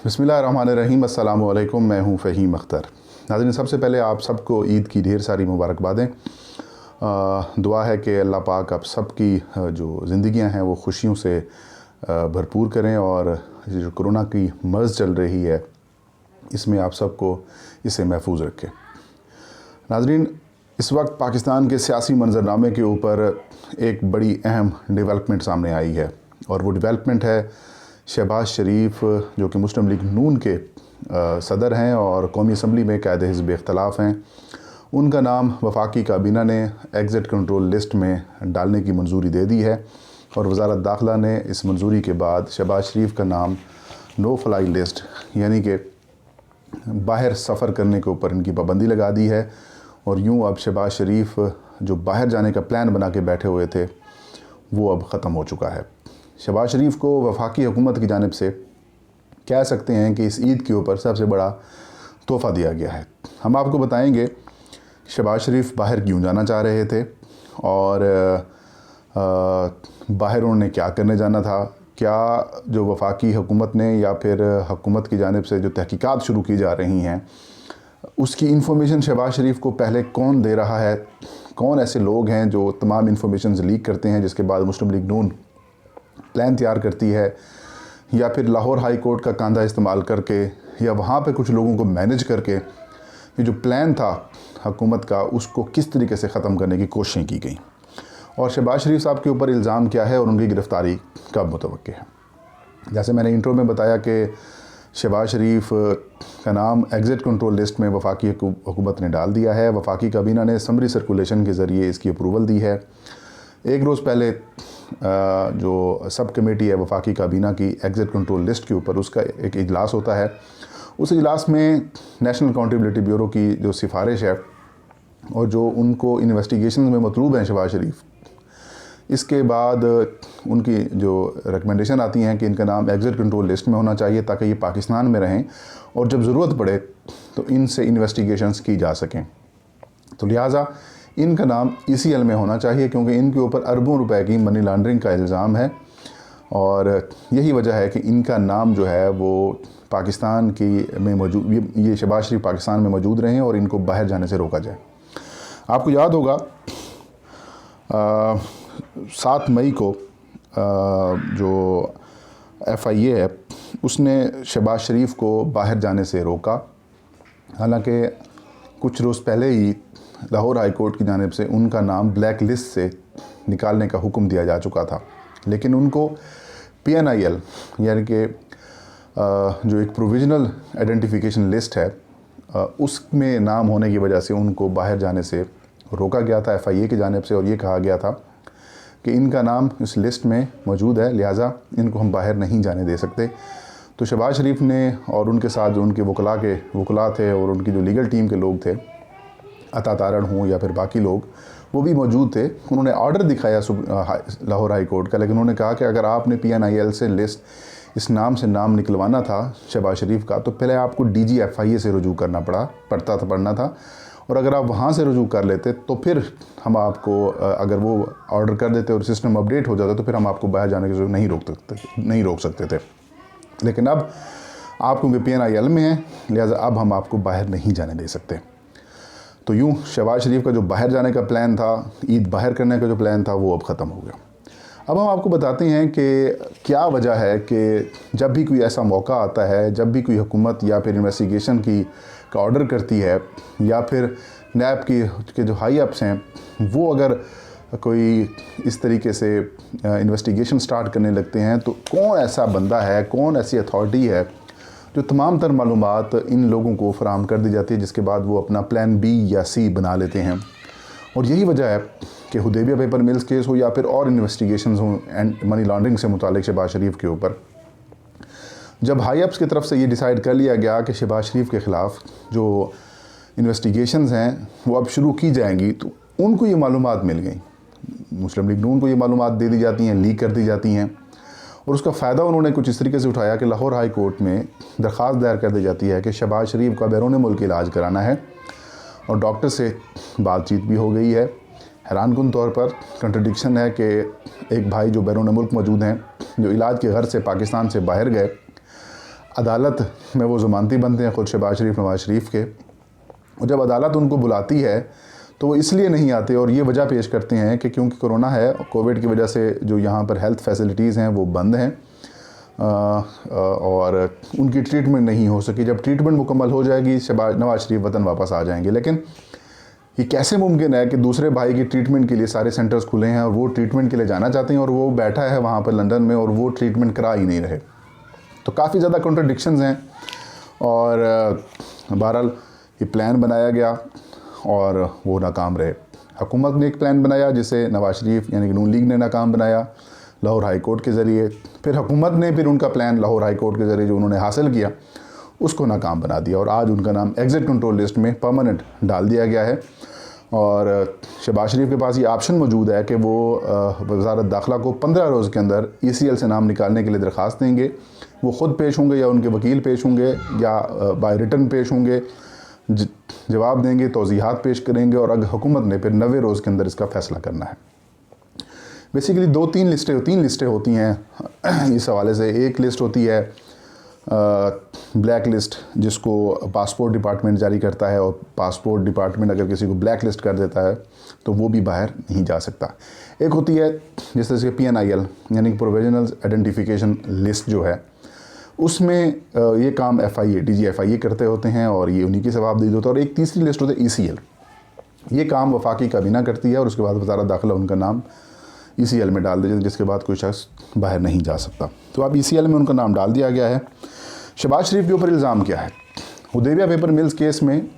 बिस्मिल्लाहिर्रहमानिर्रहीम। अस्सलामु अलैकुम। मैं हूँ फ़हीम अख्तर। नाज़रीन, सबसे पहले आप सबको ईद की ढेर सारी मुबारकबादें। दुआ है कि अल्लाह पाक आप सबकी जो ज़िंदगियाँ हैं वो खुशियों से भरपूर करें और ये जो कोरोना की मर्ज़ चल रही है इसमें आप सबको इसे महफूज रखें। नाज़रीन, इस वक्त पाकिस्तान के सियासी मंजरनामे के ऊपर एक बड़ी अहम डेवलपमेंट सामने आई है और वो डेवलपमेंट है शहबाज शरीफ, जो कि मुस्लिम लीग नून के सदर हैं और कौमी असम्बली में कायदे हिज़्ब इख्तलाफ हैं। उनका नाम वफाकी काबीना ने एग्ज़िट कंट्रोल लिस्ट में डालने की मंजूरी दे दी है और वज़ारत दाखिला ने इस मंजूरी के बाद शहबाज शरीफ का नाम नो फ्लाई लिस्ट यानी कि बाहर सफ़र करने के ऊपर इनकी पाबंदी लगा दी है। और यूँ अब शहबाज शरीफ जो बाहर जाने का प्लान बना के बैठे हुए थे वो अब ख़त्म हो चुका है। शहबाज शरीफ को वफाकी हुकूमत की जानिब से कह सकते हैं कि इस ईद के ऊपर सबसे बड़ा तोहफ़ा दिया गया है। हम आपको बताएंगे शहबाज शरीफ बाहर क्यों जाना चाह रहे थे और बाहर उन्होंने क्या करने जाना था, क्या जो वफाकी हुकूमत ने या फिर हुकूमत की जानिब से जो तहकीकात शुरू की जा रही हैं उसकी इन्फॉर्मेशन शहबाज शरीफ को पहले कौन दे रहा है, कौन ऐसे लोग हैं जो तमाम इन्फॉर्मेशन लीक करते हैं जिसके बाद मुस्लिम लीग नून प्लान तैयार करती है, या फिर लाहौर हाई कोर्ट का कांधा इस्तेमाल करके या वहाँ पे कुछ लोगों को मैनेज करके ये जो प्लान था हुकूमत का उसको किस तरीके से ख़त्म करने की कोशिशें की गई और शहबाज शरीफ साहब के ऊपर इल्ज़ाम क्या है और उनकी गिरफ़्तारी कब मुतवक्के है। जैसे मैंने इंट्रो में बताया कि शहबाज शरीफ का नाम एग्ज़िट कंट्रोल लिस्ट में वफाकी हुकूमत ने डाल दिया है। वफाकी काबीना ने समरी सर्कुलेशन के ज़रिए इसकी अप्रूवल दी है। एक रोज़ पहले जो सब कमेटी है वफाकी काबीना की एग्ज़िट कंट्रोल लिस्ट के ऊपर उसका एक इजलास होता है। उस इजलास में नेशनल अकाउंटेबिलिटी ब्यूरो की जो सिफारिश है और जो उनको इन्वेस्टिगेशन में मतलूब हैं शहबाज शरीफ, इसके बाद उनकी जो रिकमेंडेशन आती हैं कि इनका नाम एग्ज़िट कंट्रोल लिस्ट में होना चाहिए ताकि ये पाकिस्तान में रहें और जब ज़रूरत पड़े तो इनसे इन्वेस्टिगेशंस की जा सकें। तो लिहाजा इनका नाम ECL में होना चाहिए क्योंकि इनके ऊपर अरबों रुपए की मनी लॉन्ड्रिंग का इल्ज़ाम है और यही वजह है कि इनका नाम जो है वो पाकिस्तान की में मौजूद ये शहबाज शरीफ पाकिस्तान में मौजूद रहें और इनको बाहर जाने से रोका जाए। आपको याद होगा 7 मई को जो FIA है उसने शहबाज शरीफ को बाहर जाने से रोका। हालांकि कुछ रोज़ पहले ही लाहौर हाई कोर्ट की जानिब से उनका नाम ब्लैक लिस्ट से निकालने का हुक्म दिया जा चुका था, लेकिन उनको PNIL यानी कि जो एक प्रोविजनल आइडेंटिफिकेशन लिस्ट है उसमें नाम होने की वजह से उनको बाहर जाने से रोका गया था FIA की जानिब से और ये कहा गया था कि इनका नाम इस लिस्ट में मौजूद है, लिहाजा इनको हम बाहर नहीं जाने दे सकते। तो शहबाज शरीफ ने और उनके साथ जो उनके वकला थे और उनकी जो लीगल टीम के लोग थे, अता तारण हों या फिर बाकी लोग, वो भी मौजूद थे। उन्होंने ऑर्डर दिखाया लाहौर हाई कोर्ट का, लेकिन उन्होंने कहा कि अगर आपने PNIL से लिस्ट इस नाम से नाम निकलवाना था शहबाज शरीफ का तो पहले आपको DG FIA से रुजू करना पड़ना था और अगर आप वहाँ से रुजू कर लेते तो फिर हम आपको अगर वो ऑर्डर कर देते और सिस्टम अपडेट हो जाता तो फिर हम आपको बाहर जाने के नहीं रोक सकते थे। लेकिन अब आप क्योंकि PNIL में हैं लिहाजा अब हम आपको बाहर नहीं जाने दे सकते। तो यूँ शहबाज शरीफ का जो बाहर जाने का प्लान था, ईद बाहर करने का जो प्लान था, वो अब ख़त्म हो गया। अब हम आपको बताते हैं कि क्या वजह है कि जब भी कोई ऐसा मौका आता है, जब भी कोई हुकूमत या फिर इन्वेस्टिगेशन का ऑर्डर करती है या फिर नैब के जो हाई अप्स हैं वो अगर कोई इस तरीके से इन्वेस्टिगेशन स्टार्ट करने लगते हैं तो कौन ऐसा बंदा है, कौन ऐसी अथॉरिटी है जो तमाम तर मालूमात इन लोगों को फराहम कर दी जाती है जिसके बाद वो अपना प्लान B या C बना लेते हैं। और यही वजह है कि हुदैबिया पेपर मिल्स केस हो या फिर और इन्वेस्टिगेशंस हों एंड मनी लॉन्ड्रिंग से मुतालिक शहबाज शरीफ के ऊपर, जब हाई अप्स की तरफ से ये डिसाइड कर लिया गया कि शहबाज शरीफ के ख़िलाफ़ जो इन्वेस्टिगेशंस हैं वो अब शुरू की जाएंगी तो उनको ये मालूमात मिल गई। मुस्लिम लीग नून को ये मालूमात दे दी जाती हैं, लीक कर दी जाती हैं और उसका फ़ायदा उन्होंने कुछ इस तरीके से उठाया कि लाहौर हाई कोर्ट में दरख्वास्त दायर कर दी जाती है कि शहबाज शरीफ का बैरून मुल्क इलाज कराना है और डॉक्टर से बातचीत भी हो गई है। हैरानकुन तौर पर कंट्रडिक्शन है कि एक भाई जो बैरून मुल्क मौजूद हैं, जो इलाज के गर्ज से पाकिस्तान से बाहर गए, अदालत में वो ज़मानती बनते हैं, ख़ुद शहबाज शरीफ, नवाज़ शरीफ के, और जब अदालत उनको बुलाती है तो वो इसलिए नहीं आते और ये वजह पेश करते हैं कि क्योंकि कोरोना है, कोविड की वजह से जो यहाँ पर हेल्थ फैसिलिटीज़ हैं वो बंद हैं और उनकी ट्रीटमेंट नहीं हो सकी। जब ट्रीटमेंट मुकम्मल हो जाएगी नवाज़ शरीफ वतन वापस आ जाएंगे। लेकिन ये कैसे मुमकिन है कि दूसरे भाई की ट्रीटमेंट के लिए सारे सेंटर्स खुले हैं और वो ट्रीटमेंट के लिए जाना चाहते हैं और वो बैठा है वहाँ पर लंदन में और वो ट्रीटमेंट करा ही नहीं रहे। तो काफ़ी ज़्यादा कॉन्ट्रडिक्शंस हैं और बहरहाल ये प्लान बनाया गया और वो नाकाम रहे। हुकूमत ने एक प्लान बनाया जिसे नवाज़ शरीफ यानी कि नून लीग ने नाकाम बनाया लाहौर हाई कोर्ट के ज़रिए। फिर हुकूमत ने फिर उनका प्लान लाहौर हाई कोर्ट के ज़रिए जो उन्होंने हासिल किया उसको नाकाम बना दिया और आज उनका नाम एग्ज़िट कंट्रोल लिस्ट में परमानेंट डाल दिया गया है। और शहबाज शरीफ के पास ये ऑप्शन मौजूद है कि वो वज़ारत दाखिला को 15 रोज़ के अंदर ECL से नाम निकालने के लिए दरख्वास्त देंगे। वो ख़ुद पेश होंगे या उनके वकील पेश होंगे या बाय रिटन पेश होंगे, जवाब देंगे, तौज़ीहात पेश करेंगे और अगर हुकूमत ने फिर 90 रोज़ के अंदर इसका फ़ैसला करना है। बेसिकली तीन लिस्टें होती हैं इस हवाले से। एक लिस्ट होती है ब्लैक लिस्ट जिसको पासपोर्ट डिपार्टमेंट जारी करता है और पासपोर्ट डिपार्टमेंट अगर किसी को ब्लैक लिस्ट कर देता है तो वो भी बाहर नहीं जा सकता। एक होती है जिस तरह से PNIL यानी कि प्रोविजनल आइडेंटिफिकेशन लिस्ट जो है, उसमें ये काम FIA DG FIA करते होते हैं और ये उन्हीं की जवाबदेही होता है। और एक तीसरी लिस्ट होती है ECL, ये काम वफाकी काबीना करती है और उसके बाद वज़ारत दाखिला उनका नाम ECL में डाल दीजिए जिसके बाद कोई शख्स बाहर नहीं जा सकता। तो अब ECL में उनका नाम डाल दिया गया है। शहबाज शरीफ के ऊपर इल्ज़ाम क्या है? हुदैबिया पेपर मिल्स केस में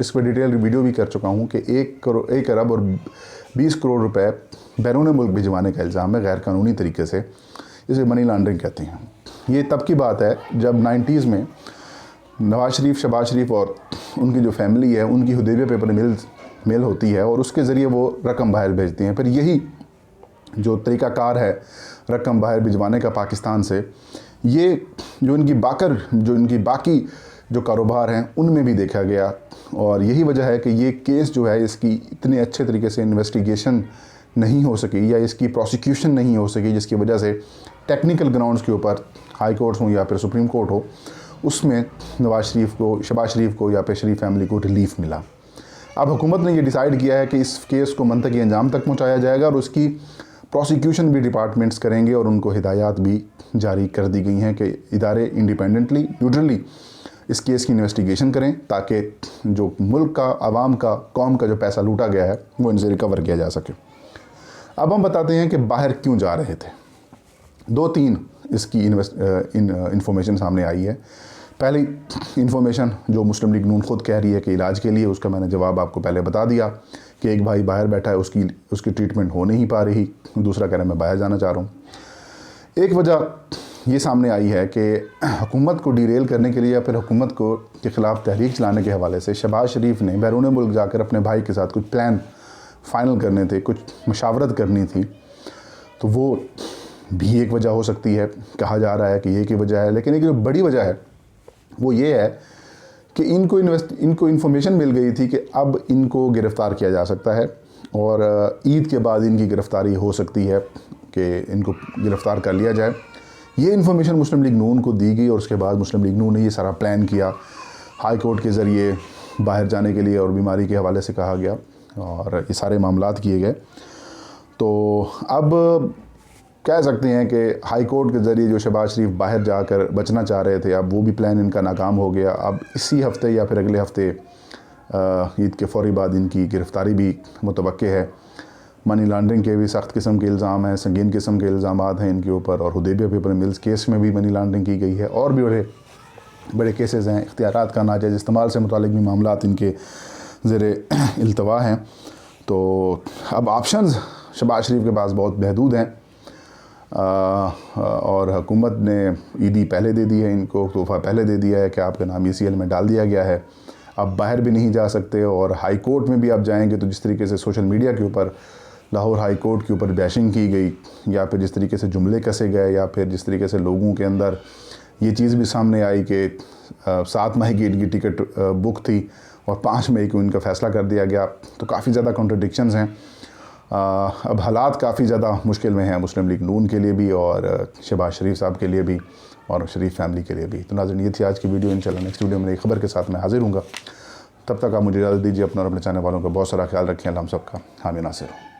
इस पर डिटेल वीडियो भी कर चुका हूँ कि 1 अरब और 20 करोड़ रुपए बैरून मुल्क भिजवाने का इल्ज़ाम है गैर कानूनी तरीके से, इसे मनी लॉन्ड्रिंग कहते हैं। ये तब की बात है जब 90s में नवाज़ शरीफ, शहबाज शरीफ और उनकी जो फैमिली है उनकी हुदैबिया पेपर मिल होती है और उसके ज़रिए वो रकम बाहर भेजते हैं। फिर यही जो तरीक़ाकार है रकम बाहर भिजवाने का पाकिस्तान से, ये जो इनकी बाकी जो कारोबार हैं उनमें भी देखा गया और यही वजह है कि ये केस जो है इसकी इतने अच्छे तरीके से इन्वेस्टिगेशन नहीं हो सकी या इसकी प्रोसिक्यूशन नहीं हो सकी, जिसकी वजह से टेक्निकल ग्राउंड्स के ऊपर हाई कोर्ट्स हो या फिर सुप्रीम कोर्ट हो उसमें नवाज़ शरीफ को, शहबाज शरीफ को या फिर शरीफ फैमिली को रिलीफ मिला। अब हुकूमत ने ये डिसाइड किया है कि इस केस को मंतकी अंजाम तक पहुँचाया जाएगा और उसकी प्रोसिक्यूशन भी डिपार्टमेंट्स करेंगे और उनको हिदायत भी जारी कर दी गई हैं कि इदारे इंडिपेंडेंटली, न्यूट्रली इस केस की इन्वेस्टिगेशन करें ताकि जो मुल्क का, आवाम का, कौम का जो पैसा लूटा गया है वो इनसे रिकवर किया जा सके। अब हम बताते हैं कि बाहर क्यों जा रहे थे। 2-3 इसकी इंफॉर्मेशन सामने आई है। पहली इंफॉर्मेशन जो मुस्लिम लीग नून खुद कह रही है कि इलाज के लिए, उसका मैंने जवाब आपको पहले बता दिया कि एक भाई बाहर बैठा है, उसकी ट्रीटमेंट हो नहीं पा रही, दूसरा कह रहा है मैं बाहर जाना चाह रहा हूँ। एक वजह ये सामने आई है कि हुकूमत को डिरेल करने के लिए या फिर हुकूमत को के ख़िलाफ़ तहरीक चलाने के हवाले से शहबाज शरीफ ने बैरून मुल्क जाकर अपने भाई के साथ कुछ प्लान फ़ाइनल करने थे, कुछ मशावरत करनी थी। तो वो भी एक वजह हो सकती है, कहा जा रहा है कि ये की वजह है। लेकिन एक जो बड़ी वजह है वो ये है कि इनको इन्फॉर्मेशन मिल गई थी कि अब इनको गिरफ़्तार किया जा सकता है और ईद के बाद इनकी गिरफ़्तारी हो सकती है कि इनको गिरफ़्तार कर लिया जाए। ये इन्फॉर्मेशन मुस्लिम लीग नून को दी गई और उसके बाद मुस्लिम लीग नून ने ये सारा प्लान किया, हाई कोर्ट के ज़रिए बाहर जाने के लिए और बीमारी के हवाले से कहा गया और ये सारे मामलात किए गए। तो अब कह सकते हैं कि हाई कोर्ट के ज़रिए जो शहबाज शरीफ बाहर जाकर बचना चाह रहे थे, अब वो भी प्लान इनका नाकाम हो गया। अब इसी हफ़्ते या फिर अगले हफ़्ते ईद के फ़ौरी बाद इनकी गिरफ़्तारी भी मुतवक्के है। मनी लॉन्ड्रिंग के भी सख्त किस्म के इल्ज़ाम हैं, संगीन किस्म के इल्ज़ाम हैं इनके ऊपर और हुदैबिया पेपर मिल्स केस में भी मनी लॉन्ड्रिंग की गई है और भी बड़े केसेस हैं। इख्तियारात का नाजायज़ इस्तेमाल से मुतालिक भी मामलात इनके ज़ेरे इल्तवा हैं। तो अब ऑप्शंस शहबाज शरीफ के पास बहुत महदूद हैं और हुकूमत ने ईदी पहले दे दी है, इनको तोहफ़ा पहले दे दिया है कि आपका नाम ECL में डाल दिया गया है। अब बाहर भी नहीं जा सकते और हाई कोर्ट में भी आप जाएंगे तो जिस तरीके से सोशल मीडिया के ऊपर लाहौर हाई कोर्ट के ऊपर बैशिंग की गई या फिर जिस तरीके से जुमले कसे गए या फिर जिस तरीके से लोगों के अंदर ये चीज़ भी सामने आई कि 7 मई की इनकी टिकट बुक थी और 5 मई को इनका फ़ैसला कर दिया गया। तो काफ़ी ज़्यादा कॉन्ट्रडिक्शंस हैं। अब हालात काफ़ी ज़्यादा मुश्किल में हैं मुस्लिम लीग नून के लिए भी और शहबाज शरीफ साहब के लिए भी और शरीफ फैमिली के लिए भी। तो नाज़रीन, ये थी आज की वीडियो। इंशाल्लाह नेक्स्ट वीडियो में नई खबर के साथ मैं हाजिर हूँगा। तब तक आप मुझे इजाज़त दीजिए। अपना और अपने चाहने वालों का बहुत सारा ख्याल रखें। अल्लाह हम सबका हामी नासिर हो।